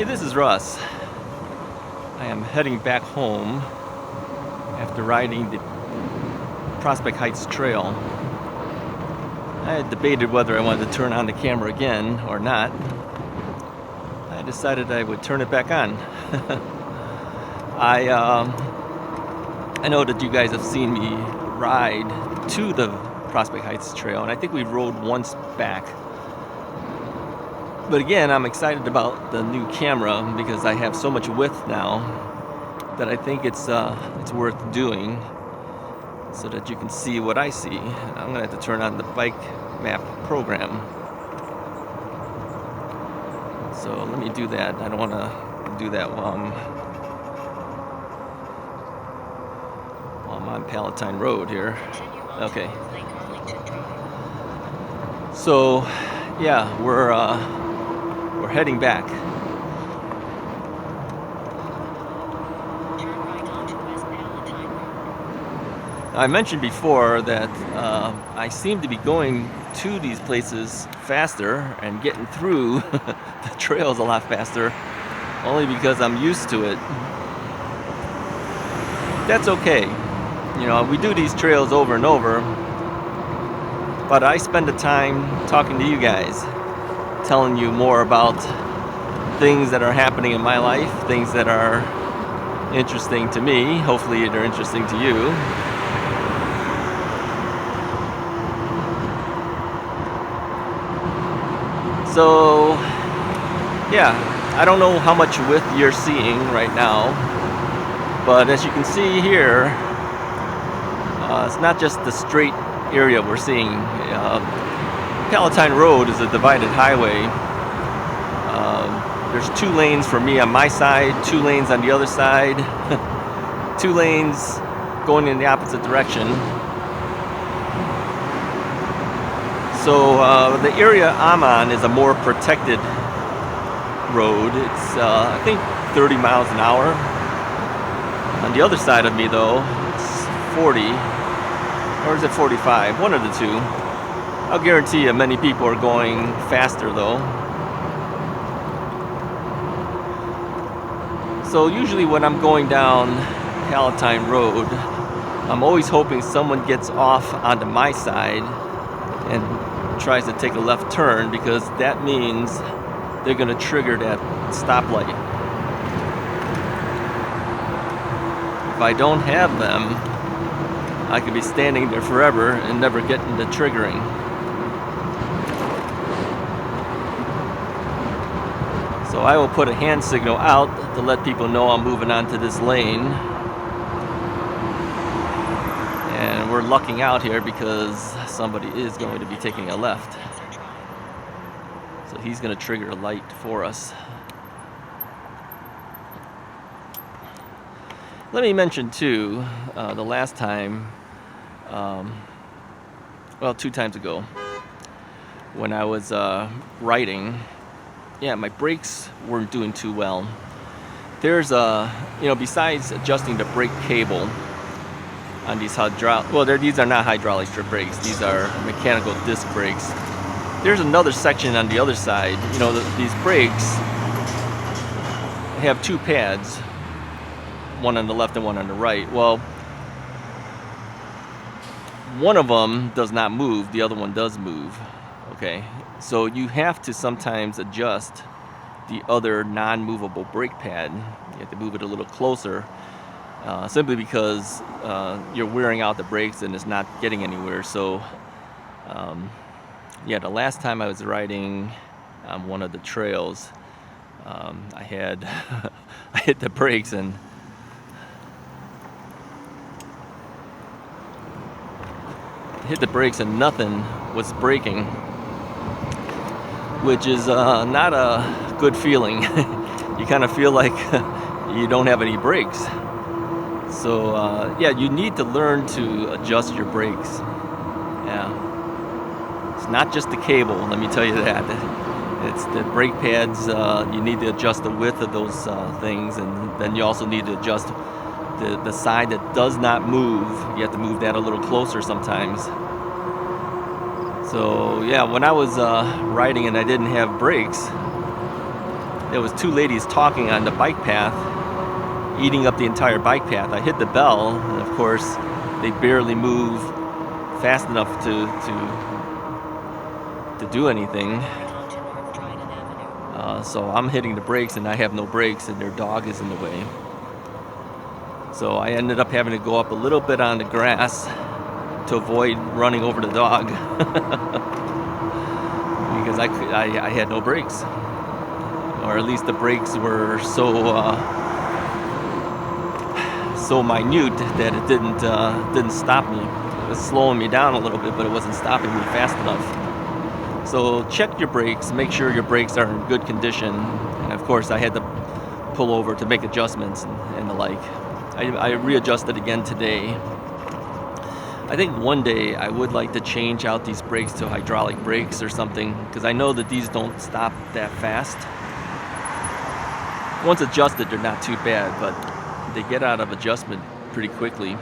Hey, this is Russ. I am heading back home after riding the Prospect Heights Trail. I had debated whether I wanted to turn on the camera again or not. I decided I would turn it back on. I know that you guys have seen me ride to the Prospect Heights Trail, and I think we rode once back. But again, I'm excited about the new camera because I have so much width now that I think it's worth doing so that you can see what I see. I'm gonna have to turn on the bike map program. So let me do that. I don't want to do that while I'm on Palatine Road here. Okay. So yeah, we're heading back. I mentioned before that I seem to be going to these places faster and getting through the trails a lot faster, only because I'm used to it. That's okay. You know, we do these trails over and over, but I spend the time talking to you guys, telling you more about things that are happening in my life, things that are interesting to me. Hopefully they're interesting to you. So yeah, I don't know how much width you're seeing right now, but as you can see here, it's not just the straight area we're seeing. Palatine Road is a divided highway. There's 2 lanes for me on my side, 2 lanes on the other side, 2 lanes going in the opposite direction. So the area I'm on is a more protected road. It's I think 30 miles an hour. On the other side of me though, it's 40, or is it 45? One of the two. I'll guarantee you many people are going faster though. So usually when I'm going down Palatine Road, I'm always hoping someone gets off onto my side and tries to take a left turn, because that means they're going to trigger that stoplight. If I don't have them, I could be standing there forever and never getting to triggering. So I will put a hand signal out to let people know I'm moving on to this lane. And we're lucking out here because somebody is going to be taking a left. So he's going to trigger a light for us. Let me mention too, the last time, 2 times ago, when I was riding, my brakes weren't doing too well. There's besides adjusting the brake cable on these these are not hydraulic strip brakes, these are mechanical disc brakes. There's another section on the other side. You know, these brakes have 2 pads, one on the left and one on the right. Well, one of them does not move, the other one does move. Okay, so you have to sometimes adjust the other non-movable brake pad. You have to move it a little closer, simply because you're wearing out the brakes and it's not getting anywhere. So the last time I was riding on one of the trails, I had I hit the brakes and nothing was braking, which is not a good feeling. You kind of feel like you don't have any brakes. So you need to learn to adjust your brakes. Yeah, it's not just the cable, let me tell you that. It's the brake pads. You need to adjust the width of those things, and then you also need to adjust the side that does not move. You have to move that a little closer sometimes. So when I was riding and I didn't have brakes, there was two ladies talking on the bike path, eating up the entire bike path. I hit the bell, and of course, they barely move fast enough to do anything. So I'm hitting the brakes, and I have no brakes, and their dog is in the way. So I ended up having to go up a little bit on the grass to avoid running over the dog because I had no brakes, or at least the brakes were so minute that it didn't stop me. It was slowing me down a little bit, but it wasn't stopping me fast enough. So check your brakes, make sure your brakes are in good condition, and of course I had to pull over to make adjustments and the like. I readjusted again today. I think one day I would like to change out these brakes to hydraulic brakes or something, because I know that these don't stop that fast. Once adjusted, they're not too bad, but they get out of adjustment pretty quickly.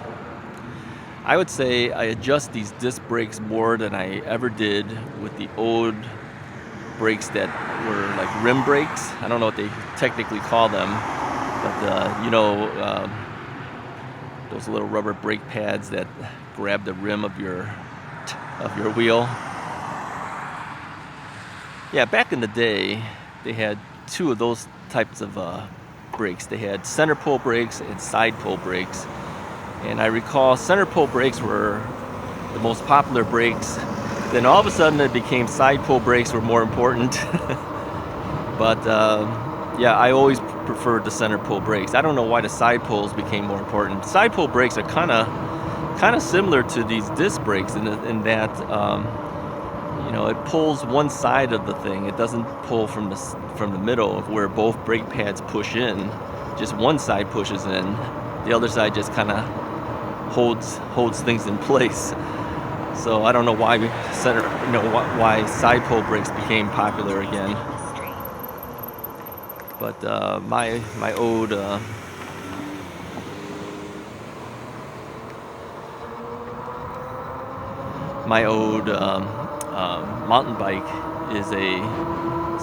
I would say I adjust these disc brakes more than I ever did with the old brakes that were like rim brakes. I don't know what they technically call them, but those little rubber brake pads that grab the rim of your wheel. Yeah, back in the day, they had two of those types of brakes. They had center pull brakes and side pull brakes. And I recall center pull brakes were the most popular brakes. Then all of a sudden it became side pull brakes were more important. But yeah, I always preferred the center pull brakes. I don't know why the side pulls became more important. Side pull brakes are kind of similar to these disc brakes in that it pulls one side of the thing. It doesn't pull from the middle of where both brake pads push in. Just one side pushes in. The other side just kind of holds things in place. So I don't know why why side pull brakes became popular again. But my old mountain bike is a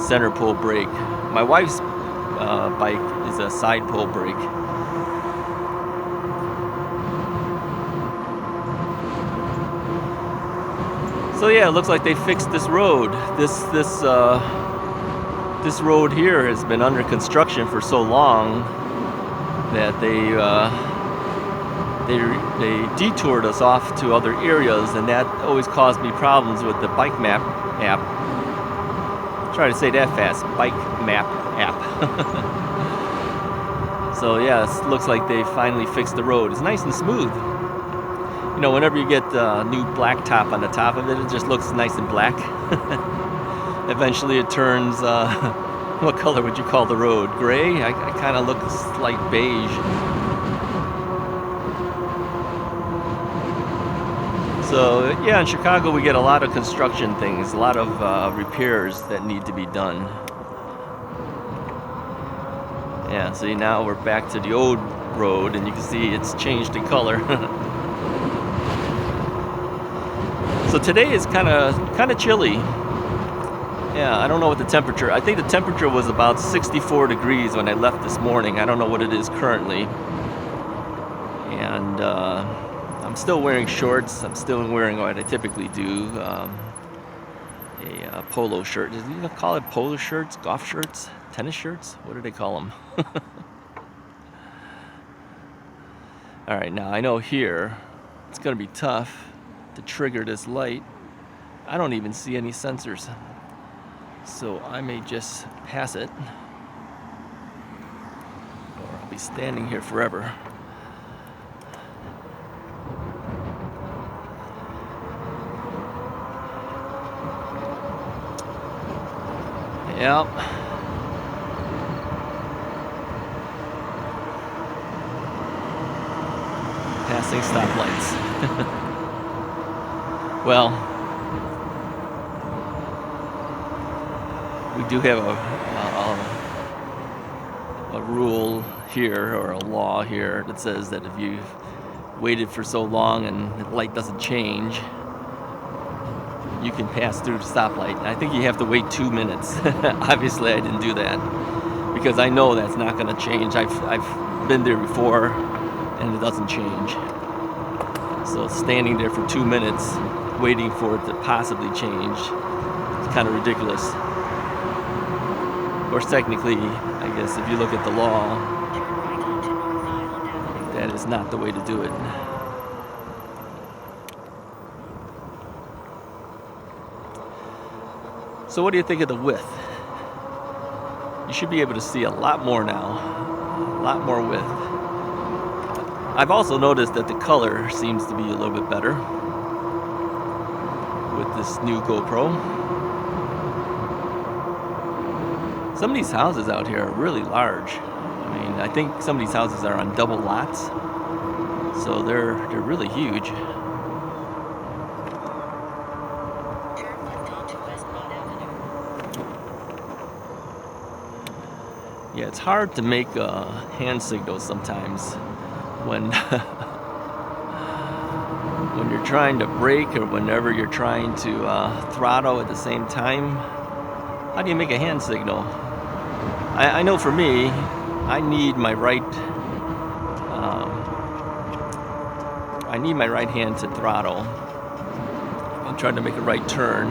center pull brake. My wife's bike is a side pull brake. So yeah, it looks like they fixed this road. This road here has been under construction for so long that they detoured us off to other areas, and that always caused me problems with the Bike Map app. Try to say that fast, Bike Map app. So yeah, it looks like they finally fixed the road. It's nice and smooth. Whenever you get new blacktop on the top of it, it just looks nice and black. Eventually it turns, what color would you call the road? Gray? I kind of look like beige. So yeah, in Chicago we get a lot of construction things, a lot of repairs that need to be done. Yeah, see, now we're back to the old road, and you can see it's changed in color. So today is kind of chilly. Yeah, I don't know what the temperature. I think the temperature was about 64 degrees when I left this morning. I don't know what it is currently. And I'm still wearing shorts. I'm still wearing what I typically do, a polo shirt. Do you call it polo shirts, golf shirts, tennis shirts? What do they call them? All right, now I know here it's going to be tough to trigger this light. I don't even see any sensors, so I may just pass it, or I'll be standing here forever. Yep. Passing stoplights. Well, we do have a rule here, or a law here, that says that if you've waited for so long and the light doesn't change, you can pass through the stoplight. I think you have to wait 2 minutes. Obviously, I didn't do that. because I know that's not going to change. I've been there before, and it doesn't change. So standing there for 2 minutes waiting for it to possibly change, it's kind of ridiculous. Of course, technically, I guess if you look at the law, that is not the way to do it. So what do you think of the width? You should be able to see a lot more now, a lot more width. I've also noticed that the color seems to be a little bit better with this new GoPro. Some of these houses out here are really large. I mean, I think some of these houses are on double lots, so they're really huge. Yeah, it's hard to make hand signals sometimes when when you're trying to brake or whenever you're trying to throttle at the same time. How do you make a hand signal? I know for me, I need my right hand to throttle. I'm trying to make a right turn.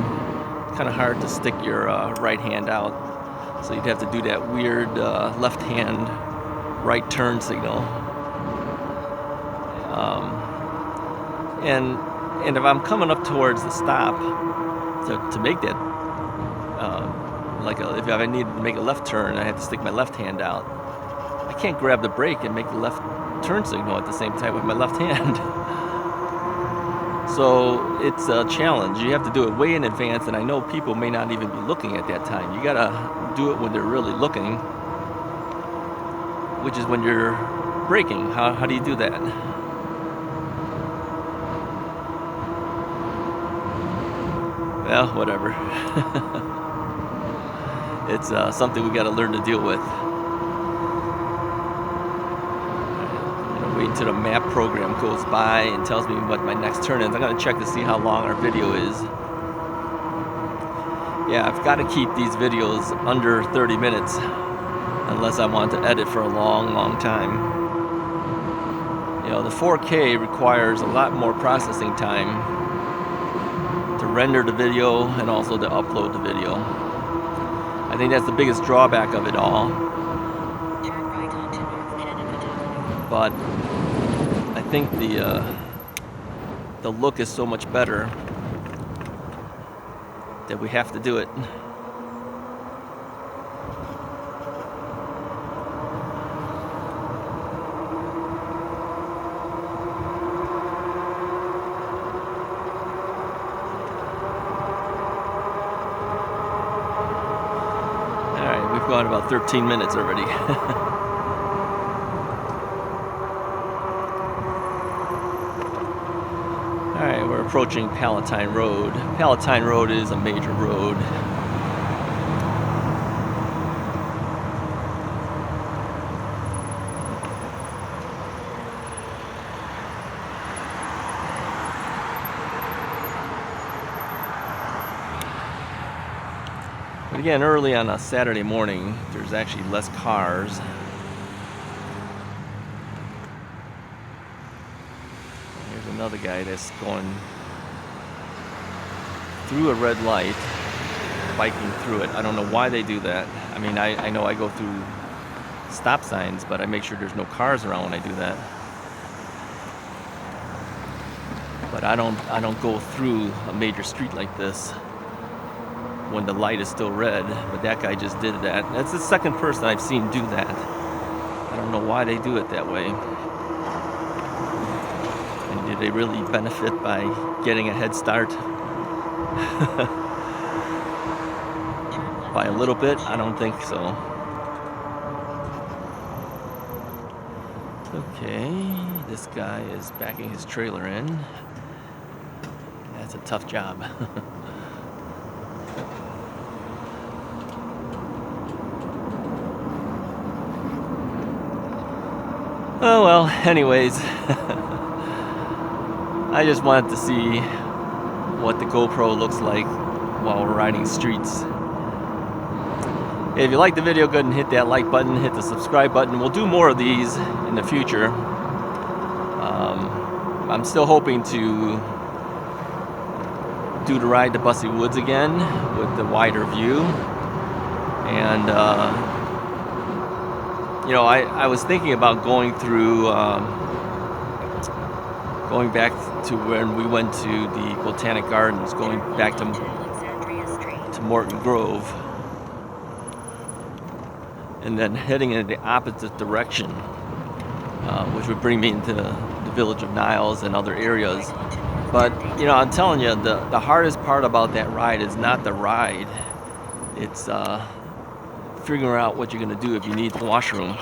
It's kind of hard to stick your right hand out. So you'd have to do that weird left hand right turn signal. And if I'm coming up towards the stop to make that, if I need to make a left turn, I have to stick my left hand out. I can't grab the brake and make the left turn signal at the same time with my left hand. So it's a challenge. You have to do it way in advance, and I know people may not even be looking at that time. You gotta do it when they're really looking, which is when you're braking. How do you do that? Well, whatever. It's something we gotta learn to deal with. Wait until the map program goes by and tells me what my next turn is. I'm going to check to see how long our video is. Yeah, I've got to keep these videos under 30 minutes unless I want to edit for a long, long time. You know, the 4K requires a lot more processing time to render the video and also to upload the video. I think that's the biggest drawback of it all. But I think the look is so much better that we have to do it. All right, we've gone about 13 minutes already. Alright, we're approaching Palatine Road. Palatine Road is a major road. But again, early on a Saturday morning, there's actually less cars. Another guy that's going through a red light, biking through it. I don't know why they do that. I mean, I know I go through stop signs, but I make sure there's no cars around when I do that. But I don't go through a major street like this when the light is still red. But that guy just did that. That's the second person I've seen do that. I don't know why they do it that way. Do they really benefit by getting a head start? By a little bit? I don't think so. Okay, this guy is backing his trailer in. That's a tough job. Oh well, anyways. I just wanted to see what the GoPro looks like while we're riding streets. If you like the video, go ahead and hit that like button, hit the subscribe button. We'll do more of these in the future. I'm still hoping to do the ride to Bussy Woods again with the wider view. And you know, I was thinking about going through, going back to when we went to the Botanic Gardens, going back to Morton Grove, and then heading in the opposite direction, which would bring me into the village of Niles and other areas. But, you know, I'm telling you, the hardest part about that ride is not the ride. It's figuring out what you're going to do if you need the washroom.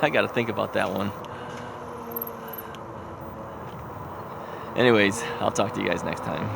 I got to think about that one. Anyways, I'll talk to you guys next time.